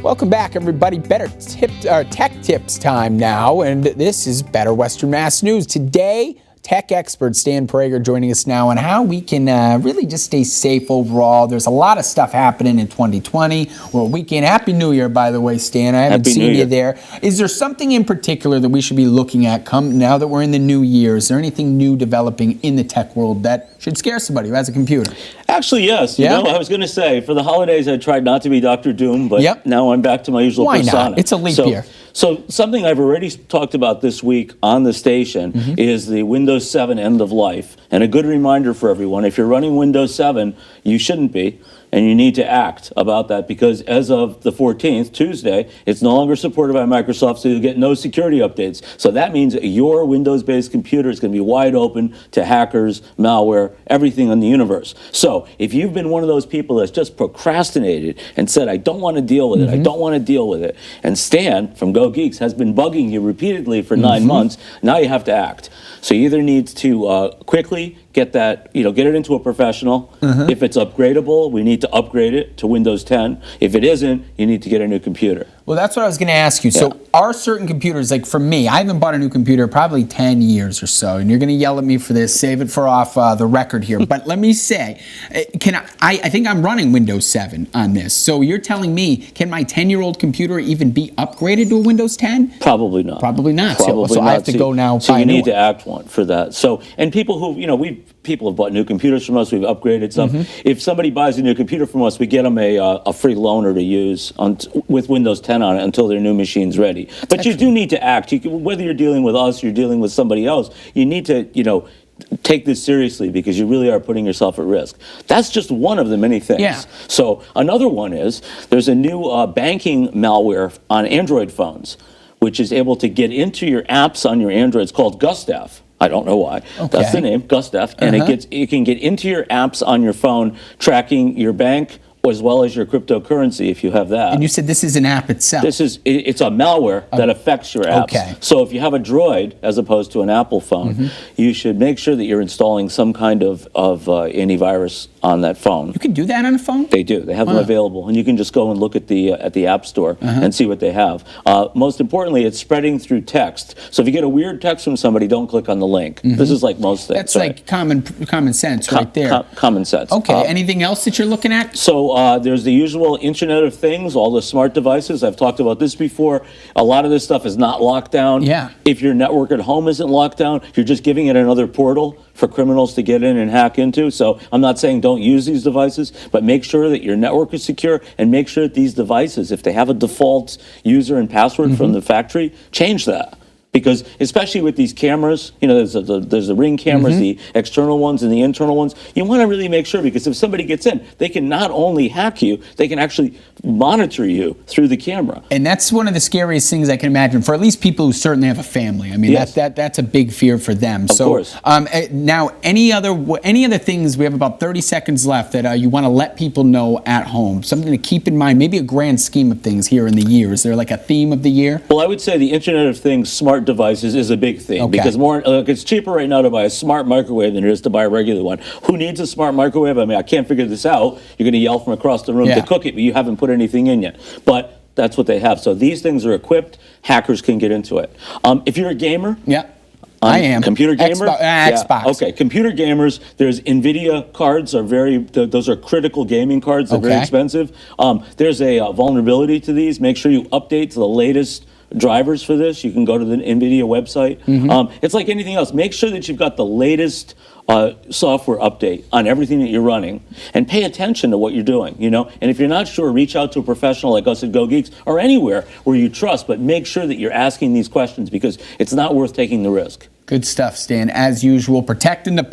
Welcome back, everybody. Tech tips time now, and this is Better Western Mass News. Today, tech expert Stan Prager joining us now on how we can really just stay safe overall. There's a lot of stuff happening in 2020. Well, weekend. Happy New Year, by the way, Stan. I haven't seen you there. Is there something in particular that we should be looking at now that we're in the new year? Is there anything new developing in the tech world that should scare somebody who has a computer? Actually, yes. You know, I was going to say, for the holidays, I tried not to be Dr. Doom, but now I'm back to my usual persona. Why not? It's a leap year. So something I've already talked about this week on the station is the Windows 7 end of life. And a good reminder for everyone, if you're running Windows 7, you shouldn't be. And you need to act about that because as of the 14th, Tuesday, it's no longer supported by Microsoft, so you'll get no security updates. So that means your Windows-based computer is going to be wide open to hackers, malware, everything in the universe. So if you've been one of those people that's just procrastinated and said, I don't want to deal with it, I don't want to deal with it, and Stan from GoGeeks has been bugging you repeatedly for 9 months, now you have to act. So you either need to quickly get that, get it into a professional. If it's upgradable, we need to upgrade it to Windows 10. If it isn't, you need to get a new computer. Well, that's what I was going to ask you. So are certain computers, like for me, I haven't bought a new computer probably 10 years or so, and you're going to yell at me for this, save it for off the record here. But let me say, I think I'm running Windows 7 on this. So you're telling me, can my 10-year-old computer even be upgraded to a Windows 10? Probably not. Probably not. Probably so not. I have to go now. So you need to act for that. So, and people who, people have bought new computers from us. We've upgraded some. If somebody buys a new computer from us, we get them a free loaner to use with Windows 10 on it until their new machine's ready. But you do need to act. Whether you're dealing with us, you're dealing with somebody else, you need to, take this seriously because you really are putting yourself at risk. That's just one of the many things. Yeah. So another one is there's a new banking malware on Android phones, which is able to get into your apps on your Android. It's called Gustav. I don't know why. Okay. That's the name, Gustav. And it can get into your apps on your phone, tracking your bank as well as your cryptocurrency if you have that. And you said this is an app itself. It's a malware that affects your apps. Okay. So if you have a Droid as opposed to an Apple phone, you should make sure that you're installing some kind of antivirus on that phone. You can do that on a phone? They do. They have them available, and you can just go and look at the App Store and see what they have. Most importantly, it's spreading through text. So if you get a weird text from somebody, don't click on the link. This is like most things. That's like common sense right there. Common sense. Okay. Anything else that you're looking at? So there's the usual Internet of Things, all the smart devices. I've talked about this before. A lot of this stuff is not locked down. Yeah. If your network at home isn't locked down, you're just giving it another portal for criminals to get in and hack into. So I'm not saying don't use these devices, but make sure that your network is secure and make sure that these devices, if they have a default user and password from the factory, change that. Because especially with these cameras, there's the Ring cameras, the external ones and the internal ones. You want to really make sure, because if somebody gets in, they can not only hack you, they can actually monitor you through the camera. And that's one of the scariest things I can imagine for at least people who certainly have a family. I mean, that's a big fear for them. Of course. Now, any other things? We have about 30 seconds left that you want to let people know at home. Something to keep in mind. Maybe a grand scheme of things here in the year. Is there like a theme of the year? Well, I would say the Internet of Things, smart devices is a big thing because it's cheaper right now to buy a smart microwave than it is to buy a regular one. Who needs a smart microwave? I mean, I can't figure this out. You're going to yell from across the room to cook it, but you haven't put anything in yet. But that's what they have. So these things are equipped. Hackers can get into it. If you're a gamer, I am. Computer gamer? Xbox. Okay, computer gamers, there's NVIDIA cards, those are critical gaming cards. They're very expensive. There's a vulnerability to these. Make sure you update to the latest drivers for this. You can go to the NVIDIA website. It's like anything else. Make sure that you've got the latest software update on everything that you're running and pay attention to what you're doing, And if you're not sure, reach out to a professional like us at GoGeeks or anywhere where you trust, but make sure that you're asking these questions because it's not worth taking the risk. Good stuff, Stan. As usual, protecting the